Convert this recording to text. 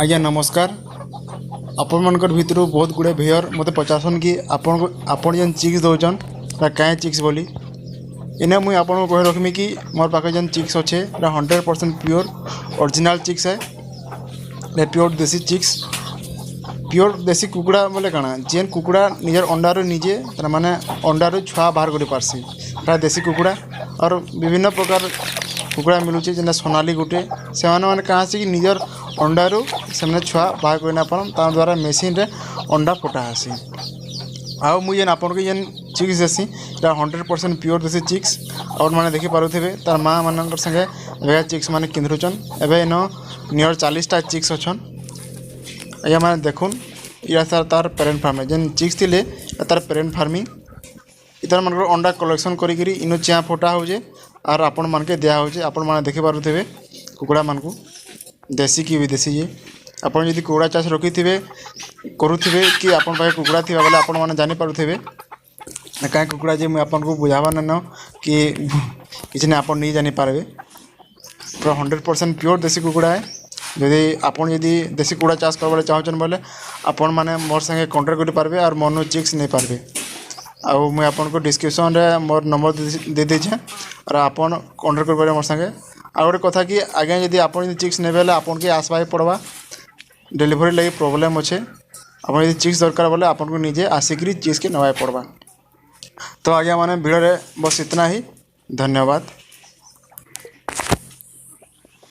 आज्ञा नमस्कार। आपण मनकर भितर बहुत गुड़े भेयर मत पचासन कि आपण जेन चिक्स दौन क्या चिक्स बोली इन्हें मुझे आपको कह रखमी कि मोर पाखे जेन चिक्स अच्छे 100% प्योर ओरिजिनल चिक्स है। प्योर देसी चिक्स प्योर देसी कुकुड़ा बोले काना जेन कुकुड़ा निजर अंडारू निजे माने अंडारू छुआ बाहर कर पारसी प्राय देसी कुकुड़ा और विभिन्न प्रकार कुकुड़ा मिलूचे जेना सोनाली गुटे से मैंने कहाँ से कि निजर अंडारू से छुआ बाहर करना पारन ता द्वारा मेसीन रे अंडा फटा आसी। आउ मुझे आपन को जेन चिक्स देसी 100% प्योर देसी चिक्स और मैंने देखी पारे तार माँ मान संगे वे चिक्स मैंने किंधुचन एवं नियर 40टा चिक्स अच्छन। या मैंने देखुन या तार पेरेंट फार्म जेन चिक्स थी तार पेरेंट फार्मिंग इतर मन अंडा कलेक्शन करी इनो चिया फटा होजे और आपण मान के दिया होजे। आपण मैंने देखी पारे कुकुड़ा मान को देसी कि विदेशी जे आपड़ जदि कुकुड़ा चाष रखी करुवे कि आपन पाखे कुकुड़ा थी बोले आपण मैंने जानीपारे कहीं कुकुड़ा जे मुझे आपको बुझावा न कि किसी ने आप नहीं जानीपारे पूरा 100% प्योर देसी कुकुड़ा है। जदि आपन जदि देसी कुकुड़ा चाष करवाले चाहून बोले आपण मैंने मोर संगे कॉन्टाक्ट कर पारे और मोर चिक्स नहीं पारे। आउ मुझे आपको डिस्क्रिप्शन रे मोर नंबर दे दीजिए और आपन कॉन्टाक्ट कर मोर संगे। आ गोटे कथा कि आगे जदि आप चिक्स ने आपन के आसवा पड़वा डिलीवरी लगी प्रोब्लेम अच्छे आप चिक्स दरकार बोले आपन को निजे आसिक चिक्स के नवा पड़वा। तो आज्ञा माने भिडियो बस इतना ही। धन्यवाद।